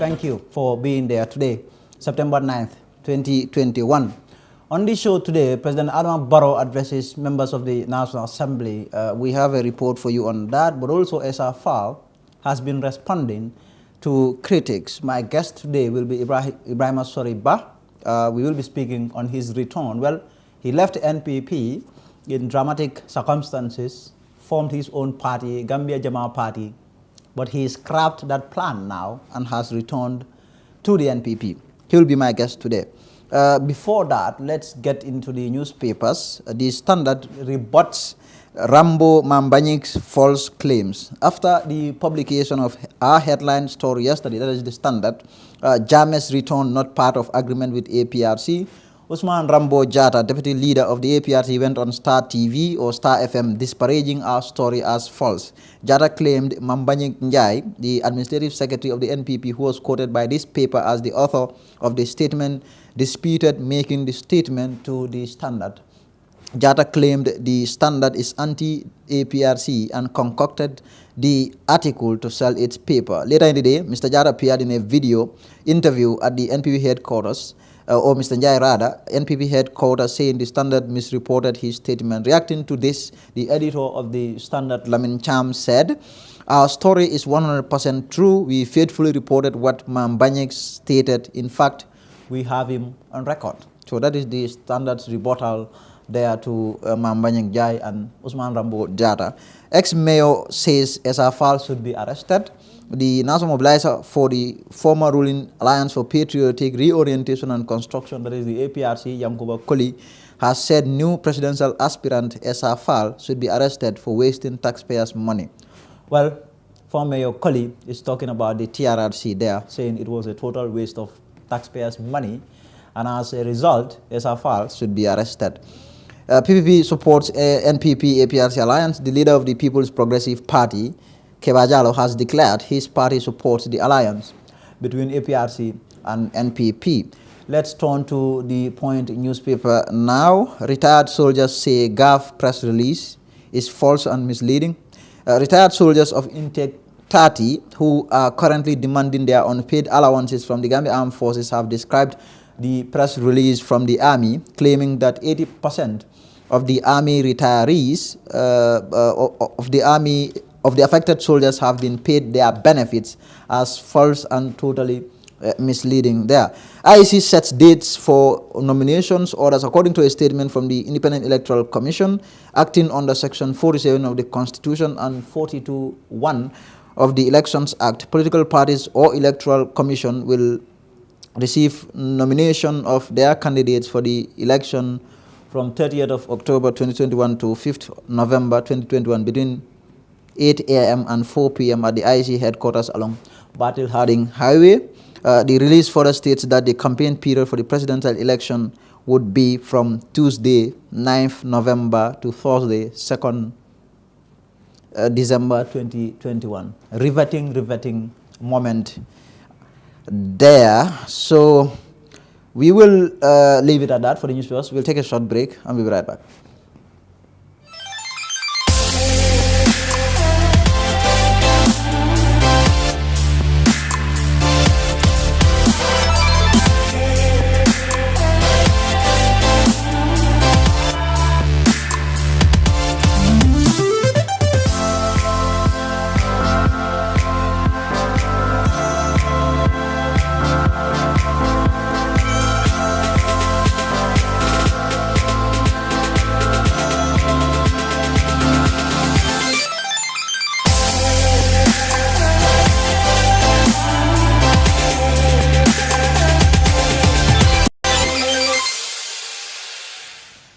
Thank you for being there today, September 9th, 2021. On this show today, President Adama Barrow addresses members of the National Assembly. We have a report for you on that, but also SRFAL has been responding to critics. My guest today will be Ebrima Sorie. We will be speaking on his return. Well, he left NPP in dramatic circumstances, formed his own party, Gambia Jamaa Party, but he scrapped that plan now and has returned to the NPP. He will be my guest today. Before that, let's get into the newspapers. The Standard rebuts Rambo Mambanyik's false claims. After the publication of our headline story yesterday, that is the Standard, Jammeh's return not part of agreement with APRC. Usman Rambo Jatta, deputy leader of the APRC, went on Star TV or Star FM disparaging our story as false. Jatta claimed Mambanyik Njai, the administrative secretary of the NPP, who was quoted by this paper as the author of the statement, disputed making the statement to the Standard. Jatta claimed the Standard is anti-APRC and concocted the article to sell its paper. Later in the day, Mr. Jatta appeared in a video interview at the NPP headquarters, or Mr. Njai rather, NPP headquarters, saying the Standard misreported his statement. Reacting to this, the editor of the Standard, Lamin Cham, said, "Our story is 100% true. We faithfully reported what Mambanyik stated. In fact, we have him on record." So that is the Standard's rebuttal there to Mambanyik Njai and Usman Rambo Jatta. Ex-mayor says SRFAL should be arrested. The national mobilizer for the former ruling Alliance for Patriotic Reorientation and Construction, that is the APRC, Yankuba Koli, has said new presidential aspirant SRFAL should be arrested for wasting taxpayers' money. Well, former Mayor Koli is talking about the TRRC there, saying it was a total waste of taxpayers' money, and as a result, SRFAL should be arrested. PPP supports NPP-APRC alliance. The leader of the People's Progressive Party, Kebajalo, has declared his party supports the alliance between APRC and NPP. Let's turn to the Point newspaper now. Retired soldiers say GAF press release is false and misleading. Retired soldiers of intake 30 who are currently demanding their unpaid allowances from the Gambia Armed Forces have described the press release from the Army, claiming that 80% of the Army retirees of the affected soldiers have been paid their benefits as false and totally misleading there. IEC sets dates for nominations orders according to a statement from the Independent Electoral Commission, acting under Section 47 of the Constitution and 42(1) of the Elections Act. Political parties or Electoral Commission will receive nomination of their candidates for the election from 30th of October 2021 to 5th November 2021 between 8 a.m. and 4 p.m. at the IEC headquarters along Battle Harding Highway. The release further states that the campaign period for the presidential election would be from Tuesday 9th November to Thursday 2nd December 2021. Riveting moment there. So we will leave it at that for the newspapers. We'll take a short break and we'll be right back.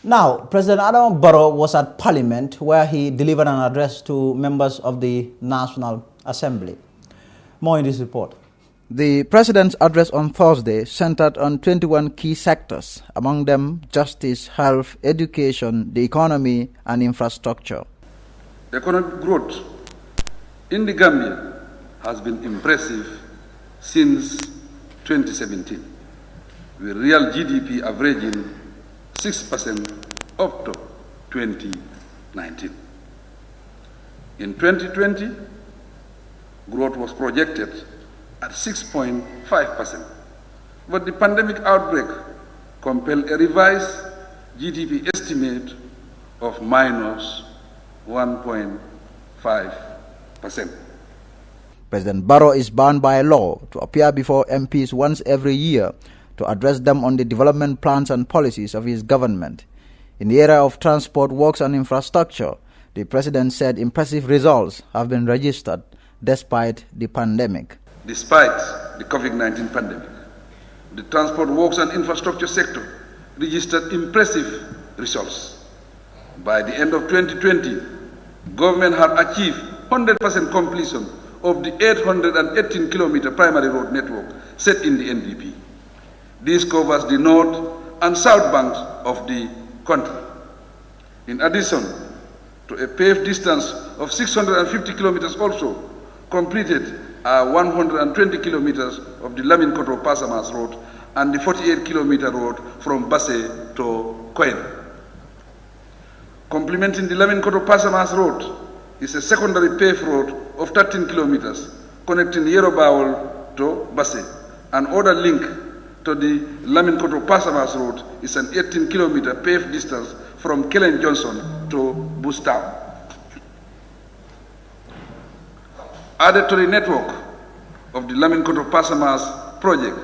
Now, President Adama Barrow was at Parliament where he delivered an address to members of the National Assembly. More in this report. The President's address on Thursday centered on 21 key sectors, among them justice, health, education, the economy, and infrastructure. Economic growth in the Gambia has been impressive since 2017, with real GDP averaging 6% up to 2019. In 2020, growth was projected at 6.5%. But the pandemic outbreak compelled a revised GDP estimate of minus 1.5%. President Barrow is bound by law to appear before MPs once every year to address them on the development plans and policies of his government. In the area of transport, works and infrastructure, the president said impressive results have been registered despite the pandemic. Despite the COVID-19 pandemic, the transport, works and infrastructure sector registered impressive results. By the end of 2020, government had achieved 100% completion of the 818-kilometer primary road network set in the NDP. This covers the north and south banks of the country. In addition to a paved distance of 650 kilometers also completed 120 kilometers of the Lamin-Koto-Pasamas road and the 48-kilometer road from Basse to Koyen. Complementing the Lamin-Koto-Pasamas road is a secondary paved road of 13 kilometers connecting Yerobawol to Basse. An other link to the Lamin-Koto-Pasamas road is an 18-kilometer paved distance from Kellen Johnson to Bustown. Added to the network of the Lamin-Koto-Pasamas project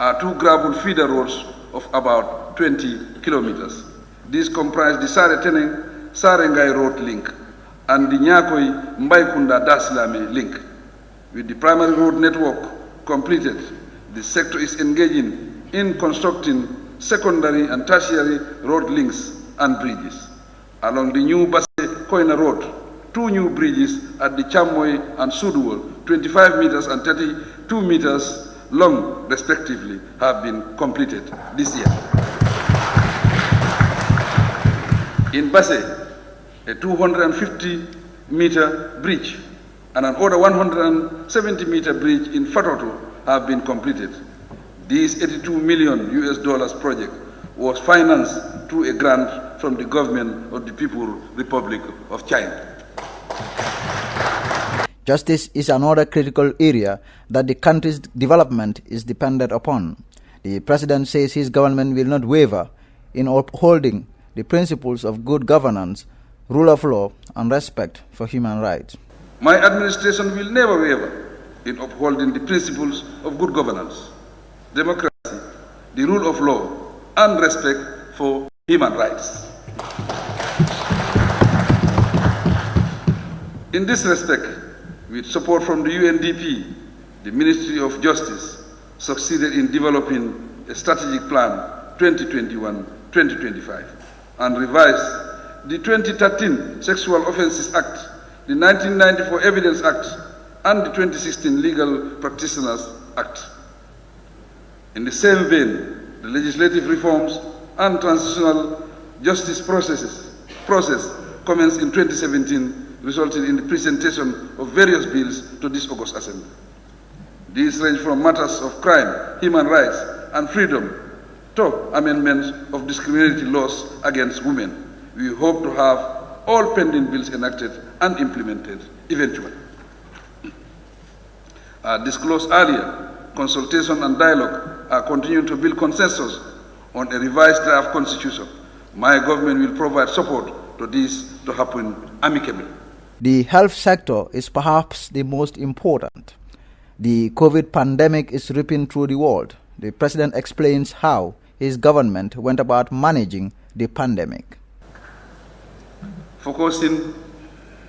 are two gravel feeder roads of about 20 kilometers. These comprise the Sare-Teneng-Sarengai road link and the Nyakoi-Mbaikunda-Dasilame link. With the primary road network completed, the sector is engaging in constructing secondary and tertiary road links and bridges. Along the new Basse-Koina road, two new bridges at the Chamoy and Suduwol, 25 meters and 32 meters long respectively, have been completed this year. In Basse, a 250-meter bridge and an other 170-meter bridge in Fatoto have been completed. This $82 million project was financed through a grant from the government of the People's Republic of China. Justice is another critical area that the country's development is dependent upon. The president says his government will not waver in upholding the principles of good governance, rule of law, and respect for human rights. My administration will never waver in upholding the principles of good governance, democracy, the rule of law, and respect for human rights. In this respect, with support from the UNDP, the Ministry of Justice succeeded in developing a strategic plan 2021-2025 and revised the 2013 Sexual Offences Act, the 1994 Evidence Act, and the 2016 Legal Practitioners Act. In the same vein, the legislative reforms and transitional justice process commenced in 2017 resulted in the presentation of various bills to this August Assembly. These range from matters of crime, human rights, and freedom to amendments of discriminatory laws against women. We hope to have all pending bills enacted and implemented eventually. As disclosed earlier, consultation and dialogue are continuing to build consensus on a revised draft constitution. My government will provide support to this to happen amicably. The health sector is perhaps the most important. The COVID pandemic is ripping through the world. The president explains how his government went about managing the pandemic. Focusing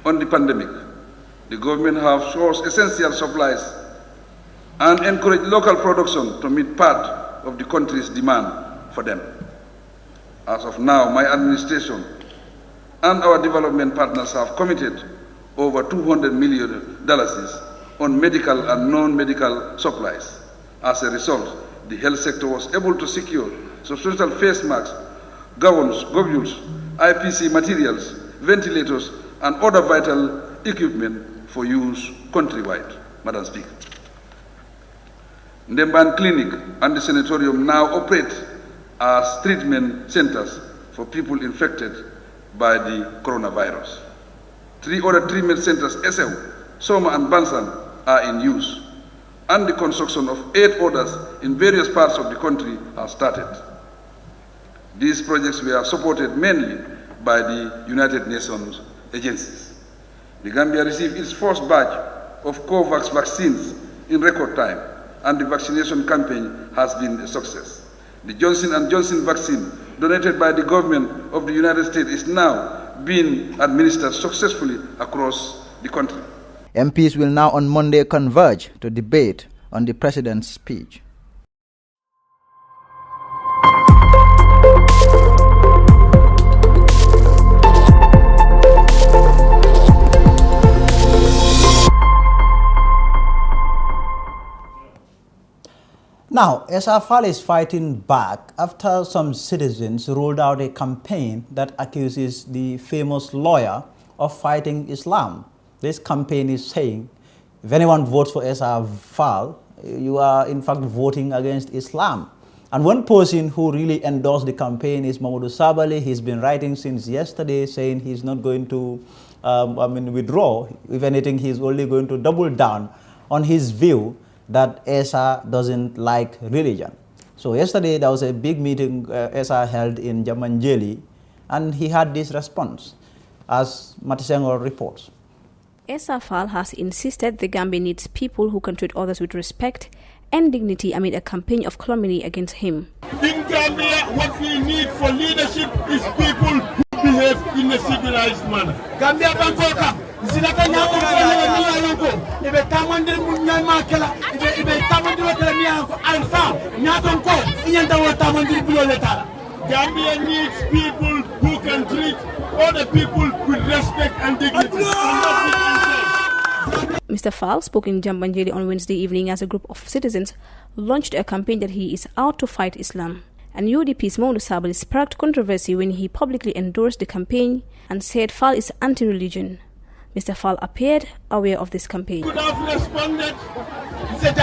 on the pandemic, the government has sourced essential supplies and encouraged local production to meet part of the country's demand for them. As of now, my administration and our development partners have committed over $200 million on medical and non-medical supplies. As a result, the health sector was able to secure substantial face masks, gowns, goggles, IPC materials, ventilators, and other vital equipment for use countrywide, Madam Speaker. Ndemban Clinic and the Sanatorium now operate as treatment centers for people infected by the coronavirus. 3 other treatment centers, Esew, Soma, and Bansan, are in use. and the construction of 8 others in various parts of the country have started. These projects were supported mainly by the United Nations agencies. The Gambia received its first batch of COVAX vaccines in record time, and the vaccination campaign has been a success. The Johnson & Johnson vaccine donated by the government of the United States is now being administered successfully across the country. MPs will now on Monday converge to debate on the president's speech. Now, SRFAL is fighting back after some citizens rolled out a campaign that accuses the famous lawyer of fighting Islam. This campaign is saying, if anyone votes for SRFAL, you are in fact voting against Islam. And one person who really endorsed the campaign is Mamadou Sabali. He's been writing since yesterday saying he's not going to withdraw. If anything, he's only going to double down on his view that ESA doesn't like religion. So yesterday there was a big meeting ESA held in Jamanjeli, and he had this response, as Matisengo reports. SRFAL has insisted the Gambia needs people who can treat others with respect and dignity amid a campaign of calumny against him. In Gambia, what we need for leadership is people who behave in a civilized manner. Gambia Bangkok. Gambia needs people who can treat other people with respect and dignity. Mr. Fall spoke in Jambanjeli on Wednesday evening as a group of citizens launched a campaign that he is out to fight Islam. And UDP's Mamadou Sabali sparked controversy when he publicly endorsed the campaign and said Fall is anti-religion. Mr. Fall appeared aware of this campaign. Could have responded. He said,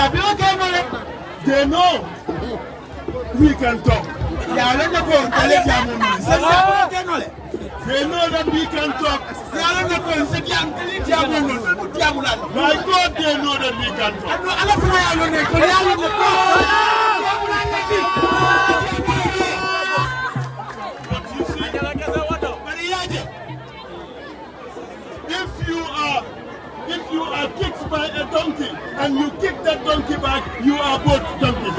they know we can talk. They know that we can talk. My God, they know that we can if you are kicked by a donkey and you kick that donkey back, you are both donkeys.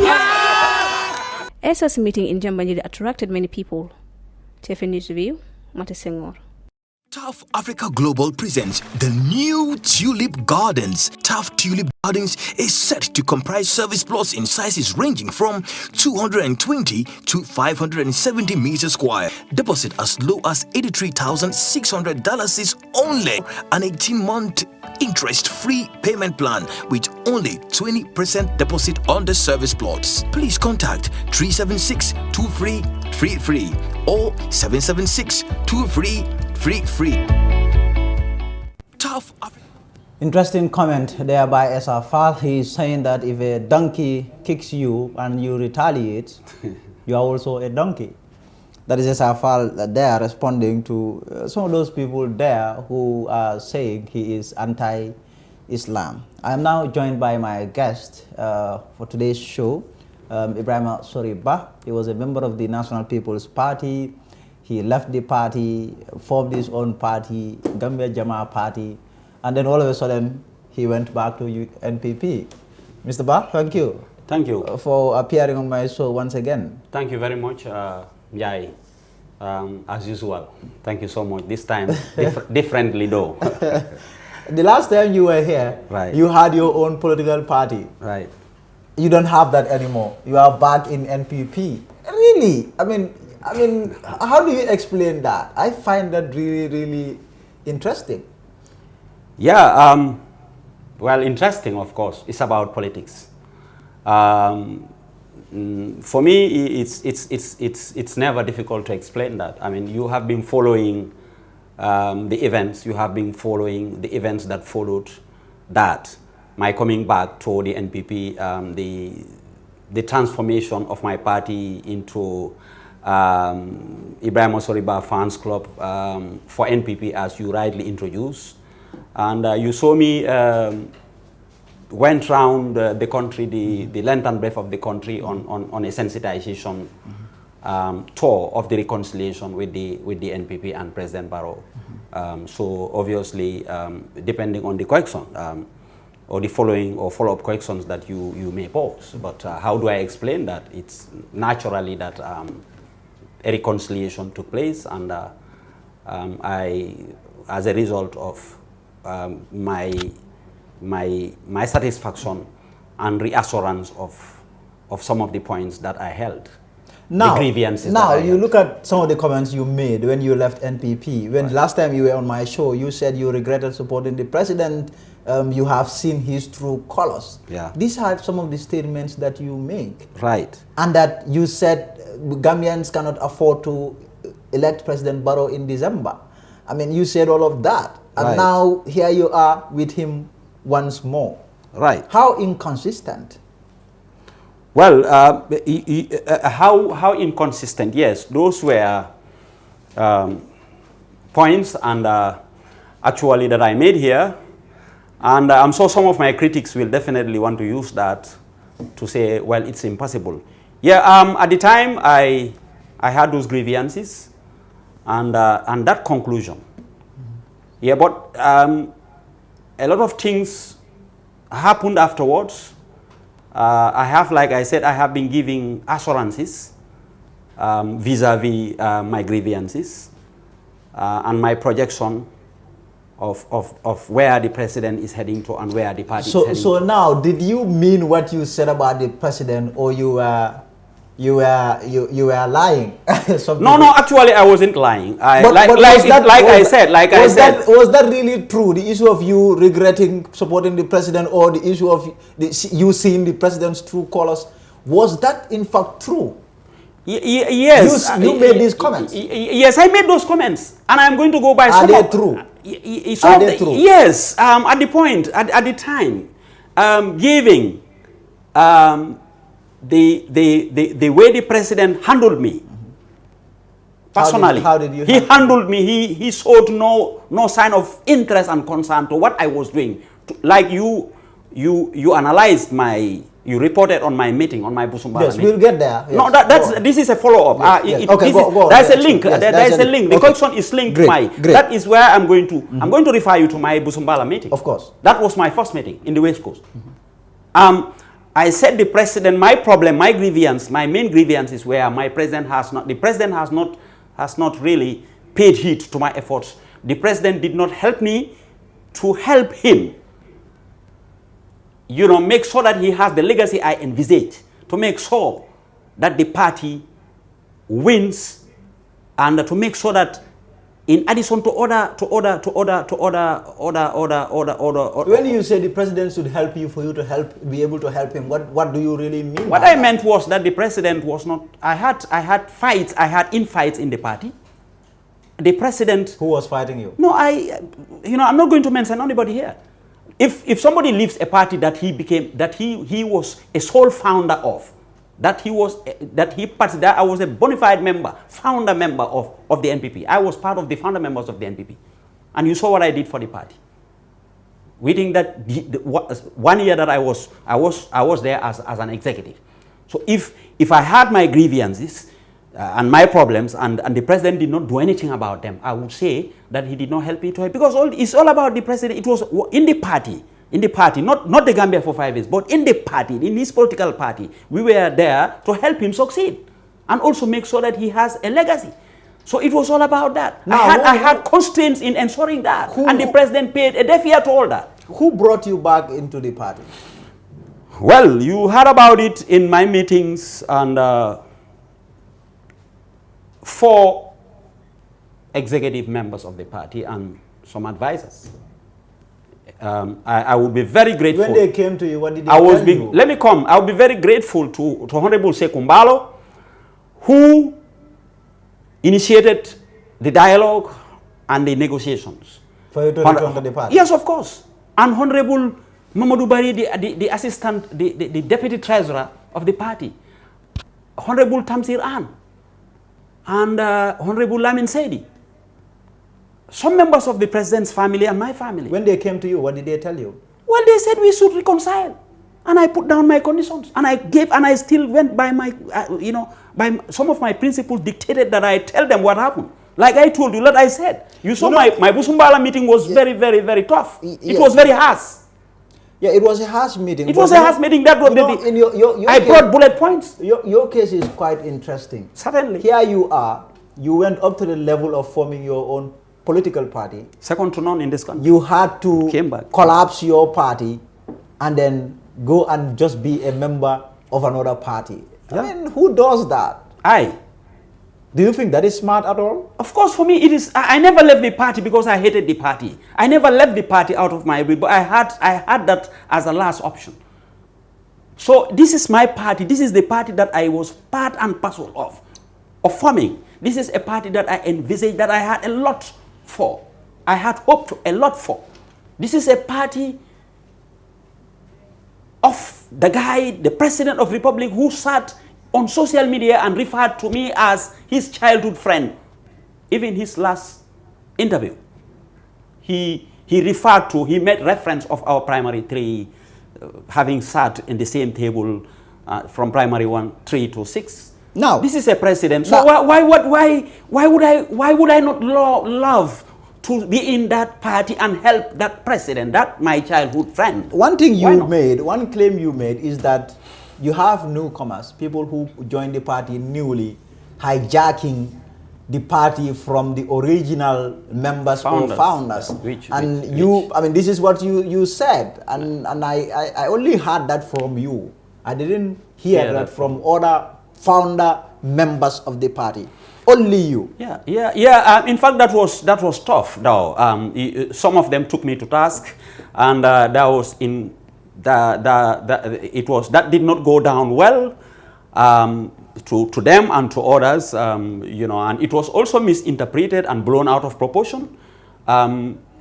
ESA's meeting in Jambanjeli attracted many people. TFN News Review, Mate Senghor. TAF Africa Global presents the new Tulip Gardens. TAF Tulip Gardens is set to comprise service plots in sizes ranging from 220 to 570 meters square. Deposit as low as $83,600 is only an 18-month interest-free payment plan with only 20% deposit on the service plots. Please contact 376-2333 or 776-2333. Tough. Interesting comment there by SRFAL. He is saying that if a donkey kicks you and you retaliate, you are also a donkey. That is SRFAL there responding to some of those people there who are saying he is anti-Islam. I am now joined by my guest for today's show, Ebrima Sorie. He was a member of the National People's Party. He left the party, formed his own party, Gambia Jama Party, and then all of a sudden he went back to NPP. Mr. Ba, thank you. Thank you for appearing on my show once again. Thank you very much, Jai. As usual, thank you so much. This time, differently though. The last time you were here, right, you had your own political party. Right. You don't have that anymore. You are back in NPP. Really? I mean, how do you explain that? I find that really, really interesting. Yeah. Well, interesting, of course. It's about politics. For me, it's never difficult to explain that. I mean, you have been following the events. You have been following the events that followed that. My coming back to the NPP, the transformation of my party into Ebrima Sorie Fans Club for NPP, as you rightly introduced. And you saw me went round the country, the length and breadth of the country on a sensitization tour of the reconciliation with the NPP and President Barrow. So obviously, depending on the question or the following or follow-up questions that you may pose, but how do I explain that? It's naturally that a reconciliation took place, and I, as a result of my satisfaction and reassurance of some of the points that I held. Now, you look at some of the comments you made when you left NPP. When last time you were on my show, you said you regretted supporting the president. You have seen his true colors. Yeah. These are some of the statements that you make. Right. And that you said Gambians cannot afford to elect President Barrow in December. I mean, you said all of that. And now here you are with him once more. Right. How inconsistent? Well, how inconsistent? Yes, those were points and actually that I made here, and I'm sure some of my critics will definitely want to use that to say, well, it's impossible. Yeah, at the time I had those grievances and that conclusion. Yeah, but a lot of things happened afterwards. I have, like I said, I have been giving assurances vis-a-vis my grievances and my projection of where the president is heading to and where the party is heading to. So now, did you mean what you said about the president, or you were lying? No, actually I wasn't lying. Was that really true? The issue of you regretting supporting the president, or the issue of you seeing the president's true colors, was that in fact true? Yes. You made these comments. Yes, I made those comments, and I'm going to go by. Are they true? Are they true? Yes. At the point, at the time, giving the way the president handled me personally. How did you he handled me? He showed no sign of interest and concern to what I was doing. Like you analyzed you reported on my meeting, on my Busumbala Yes, meeting. we'll get there. Yes. No, this is a follow-up. Yes. Okay, go there's on. a link. Yes, there is a link. The question is linked to my. Great. That is where I'm going to. I'm going to refer you to my Busumbala meeting. Of course. That was my first meeting in the West Coast. I said the president, my problem, my grievance, my main grievance is where the president has not really paid heed to my efforts. The president did not help me to help him, make sure that he has the legacy I envisage, to make sure that the party wins, and to make sure that in addition to order. When you say the president should help you, for you to be able to help him, what do you really mean? What I meant was that the president was not. I had infights in the party. The president. Who was fighting you? No, I'm not going to mention anybody here. If somebody leaves a party that he was a sole founder of, that I was a bona fide founder member of the NPP. I was part of the founder members of the NPP. And you saw what I did for the party. We think that 1 year that I was there as an executive. So if I had my grievances and my problems and the president did not do anything about them, I would say that he did not help me to help. Because it's all about the president. It was in the party, not the Gambia for 5 years, but in the party, in his political party. We were there to help him succeed and also make sure that he has a legacy. So it was all about that. Now, I had constraints in ensuring that, and the president paid a deaf ear to all that. Who brought you back into the party? Well, you heard about it in my meetings, and 4 executive members of the party and some advisors. I would be very grateful. When they came to you, what did they tell you? Let me come. I would be very grateful to Honorable Sekumbalo, who initiated the dialogue and the negotiations. For you to return to the party? Yes, of course. And Honorable Mamadou Bari, the assistant, the deputy treasurer of the party. Honorable Tamsir An. And Honorable Lamin Sedi. Some members of the president's family and my family. When they came to you, what did they tell you? Well, they said we should reconcile. And I put down my conditions. And I still went by my, some of my principles dictated that I tell them what happened. Like I told you, like I said. You saw my Busumbala meeting was very, very, very tough. It was very harsh. Yeah, it was a harsh meeting. It was a harsh meeting. That was I brought bullet points. Your case is quite interesting. Certainly. Here you are. You went up to the level of forming your own political party. Second to none in this country. You had to collapse your party and then go and just be a member of another party. Yeah. I mean, who does that? Do you think that is smart at all? Of course, for me, it is. I never left the party because I hated the party. I never left the party out of my will, but I had that as a last option. So this is my party. This is the party that I was part and parcel of forming. This is a party that I envisaged, that I had a lot for. I had hoped a lot for. This is a party of the guy, the president of the republic, who sat on social media and referred to me as his childhood friend. Even his last interview, he made reference of our primary three, having sat in the same table from primary 3 to 6. Now this is a president. So why would I not love to be in that party and help that president, that my childhood friend? One claim you made is that you have newcomers, people who joined the party newly, hijacking the party from the original members or founders. This is what you said, and I only heard that from you. I didn't hear that from other founder members of the party. Only you. In fact, that was tough, though. Some of them took me to task, and that was in that did not go down well to them and to others, and it was also misinterpreted and blown out of proportion.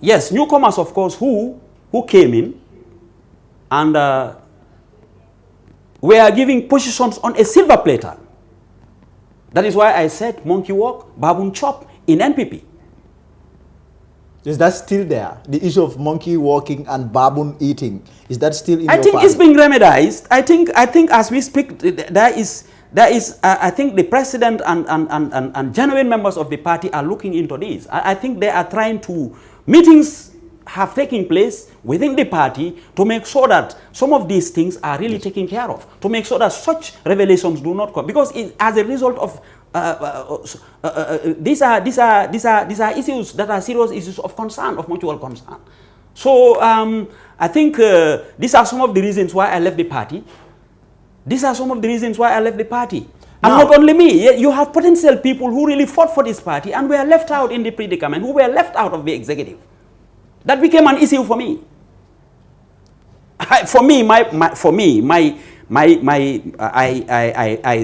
Yes, newcomers, of course, who came in and were giving positions on a silver platter. That is why I said monkey walk, baboon chop in NPP. Is that still there? The issue of monkey walking and baboon eating, is that still in your party? I think it's being remedied. I think as we speak, there is I think the president and genuine members of the party are looking into this. I think they are trying to, meetings have taken place within the party to make sure that some of these things are really taken care of, to make sure that such revelations do not come, because as a result of these are issues that are serious issues of concern, of mutual concern. So I think these are some of the reasons why I left the party. These are some of the reasons why I left the party. And not only me, you have potential people who really fought for this party and were left out in the predicament, who were left out of the executive. That became an issue for me. I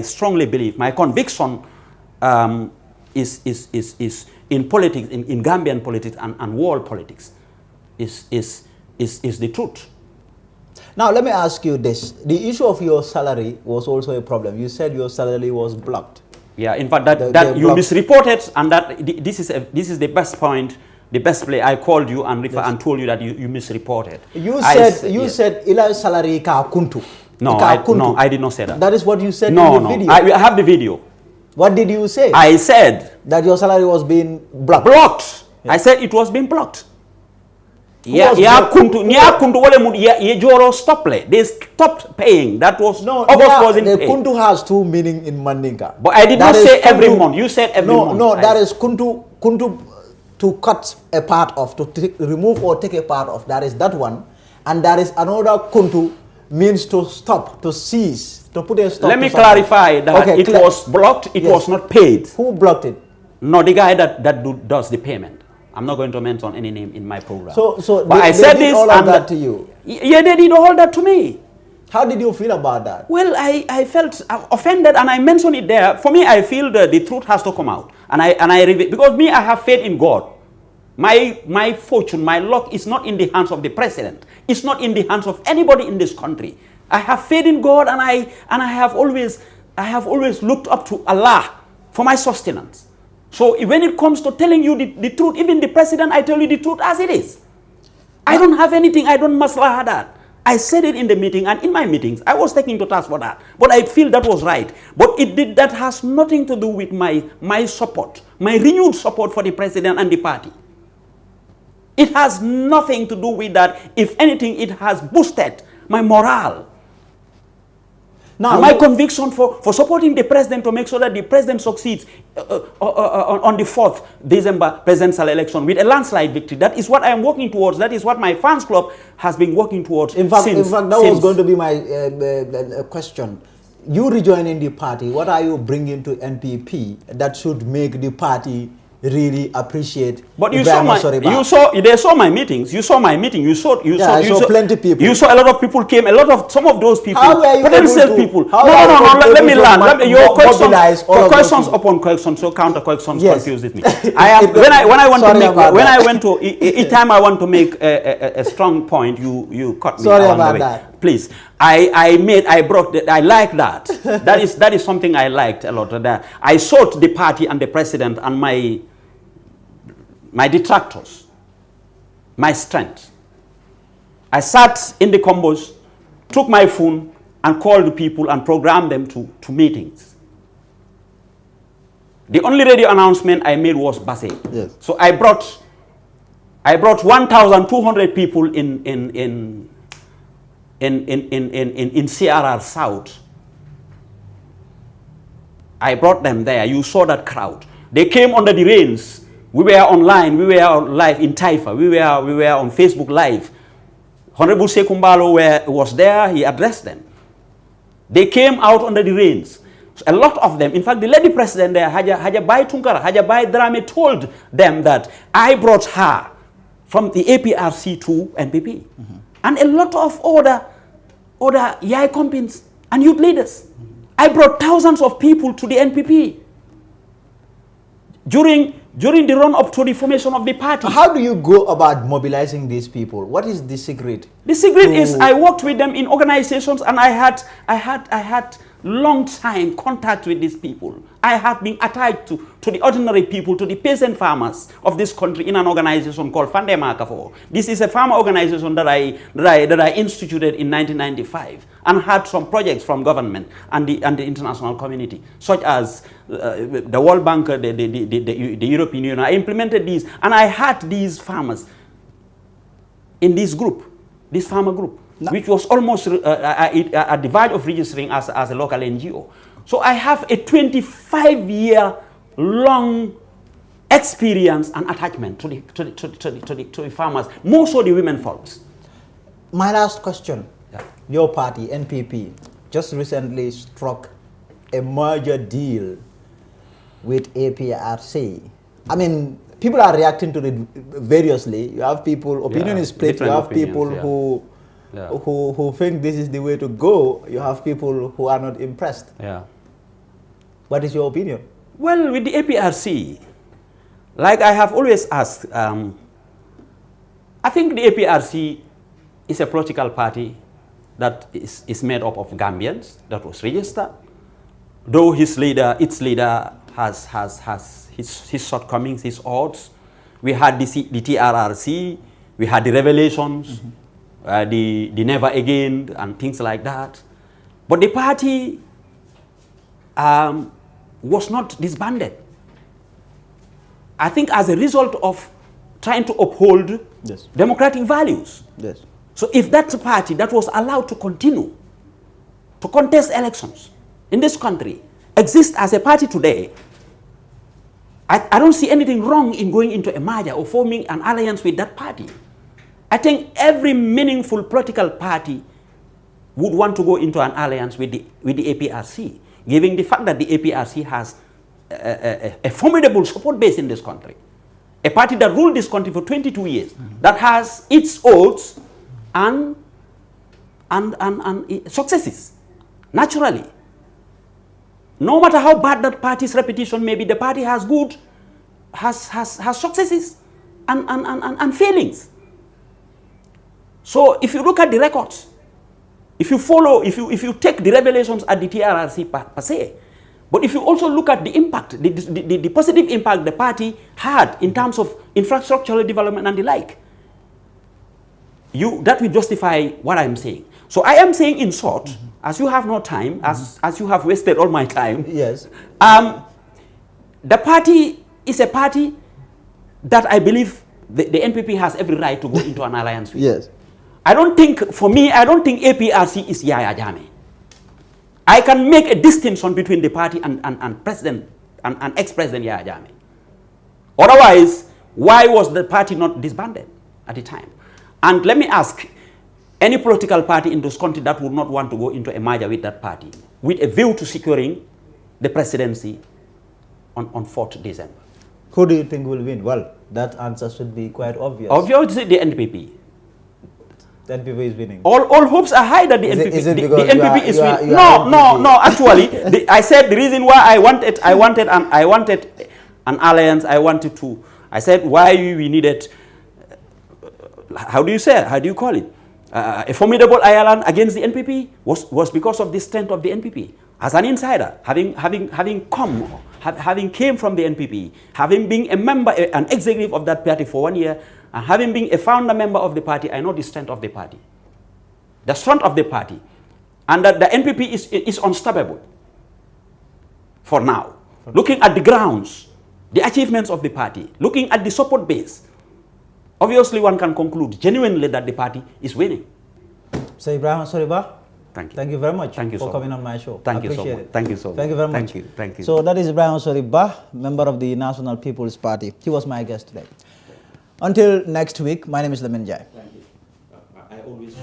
strongly believe, my conviction is in politics, in Gambian politics and world politics, is the truth. Now let me ask you this: the issue of your salary was also a problem. You said your salary was blocked. Yeah, in fact, that you misreported, and that this is the best point. The best play. I called you and and told you that you misreported. You said Ila's salary ka kuntu. No, I did not say that. That is what you said in the video. I have the video. What did you say? I said that your salary was being blocked. I said it was being blocked. They stopped paying. That was wasn't the paid. kuntu has two meaning in Mandinka. But I did not say every month. You said every month. No, that is kuntu to cut a part of, to remove or take a part of. That is that one, and there is another kuntu means to stop, to cease, to put a stop. Let me clarify that it was blocked. It was not paid. Who blocked it? No, the guy that does the payment. I'm not going to mention any name in my program. So but I said this all of that to you. Yeah, they did all that to me. How did you feel about that? Well, I felt offended, and I mentioned it there. For me, I feel that the truth has to come out, and I because me, I have faith in God. My fortune, my luck is not in the hands of the president. It's not in the hands of anybody in this country. I have faith in God, and I have always looked up to Allah for my sustenance. So when it comes to telling you the truth, even the president, I tell you the truth as it is. I don't have anything, I don't maslaha that. I said it in the meeting, and in my meetings, I was taken to task for that. But I feel that was right. But that has nothing to do with my support, my renewed support for the president and the party. It has nothing to do with that. If anything, it has boosted my morale. Now, my conviction for supporting the president to make sure that the president succeeds on the 4th December presidential election with a landslide victory. That is what I am working towards. That is what my fans club has been working towards. In fact, that was going to be my question. You rejoining the party, what are you bringing to NPP that should make the party really appreciate? But you saw they saw my meetings. You saw my meeting. You saw plenty of people. You saw a lot of people came. Some of those people, potential people. No. Let me land. Your questions upon questions, so counter questions confuses me. When I went to each time I want to make a strong point, you cut me. Sorry about that. Please. I like that. That is something I liked a lot. That I sought the party and the president and my detractors, my strength. I sat in the combos, took my phone and called people and programmed them to meetings. The only radio announcement I made was Basse. Yes. So I brought 1,200 people in CRR South. I brought them there. You saw that crowd. They came under the rains. We were online. We were live in Taifa. We were on Facebook Live. Honorable Sekumbalo was there. He addressed them. They came out under the rains. So a lot of them. In fact, the lady president there, Hajabai Tunkara, Hajabai Drame, told them that I brought her from the APRC to NPP. And a lot of other YI companies and youth leaders. I brought thousands of people to the NPP during the run-up to the formation of the party. How do you go about mobilizing these people? What is the secret? The secret is I worked with them in organizations, and I had long time contact with these people. I have been attached to the ordinary people, to the peasant farmers of this country in an organization called Fande Makafo. This is a farmer organization that I instituted in 1995 and had some projects from government and the international community, such as the World Bank, the European Union. I implemented these, and I had these farmers in this group, this farmer group, which was almost at the verge of registering as a local NGO. So I have a 25-year long experience and attachment to the farmers, more so the women folks. My last question. Yeah. Your party, NPP, just recently struck a merger deal with APRC. I mean, people are reacting to it variously. You have people, opinion is split. You have people who think this is the way to go. You have people who are not impressed. Yeah. What is your opinion? Well, with the APRC, like I have always asked, I think the APRC is a political party that is made up of Gambians that was registered. Though its leader has his shortcomings, his odds. We had the TRRC, we had the Revelations, the Never Again, and things like that. But the party was not disbanded. I think as a result of trying to uphold democratic values. Yes. So if that's a party that was allowed to continue to contest elections in this country, exists as a party today, I don't see anything wrong in going into a merger or forming an alliance with that party. I think every meaningful political party would want to go into an alliance with the APRC, given the fact that the APRC has a formidable support base in this country. A party that ruled this country for 22 years, that has its oaths and successes, naturally. No matter how bad that party's reputation may be, the party has successes and failings. So if you look at the records, if you take the Revelations at the TRRC per se, but if you also look at the impact, the positive impact the party had in terms of infrastructural development and the like, that will justify what I'm saying. So I am saying in short, as you have no time, as you have wasted all my time, yes, the party is a party that I believe the NPP has every right to go into an alliance with. yes. I don't think, for me, I don't think APRC is Yaya Jammeh. I can make a distinction between the party and President and ex-President Yaya Jammeh. Otherwise, why was the party not disbanded at the time? And let me ask, any political party in this country that would not want to go into a merger with that party, with a view to securing the presidency on 4th December. Who do you think will win? Well, that answer should be quite obvious. Obviously, the NPP. The NPP is winning. All hopes are high that the NPP is it the because NPP is winning. No. No. Actually, I said the reason why I wanted an alliance. I said why we needed. How do you call it? A formidable alliance against the NPP was because of the strength of the NPP. As an insider, having came from the NPP, having been a member, an executive of that party for 1 year, and having been a founder member of the party, I know the strength of the party. The strength of the party. And that the NPP is unstoppable for now. Looking at the grounds, the achievements of the party, looking at the support base, obviously one can conclude genuinely that the party is winning. So Ebrima, Sorie, thank you. Thank you very much for coming on my show. Thank you so appreciate much. it. Thank you so much. Thank you very much. Thank you. So that is Ebrima Sorie, member of the National People's Party. He was my guest today. Until next week, my name is Lamin Jai. Thank you. I always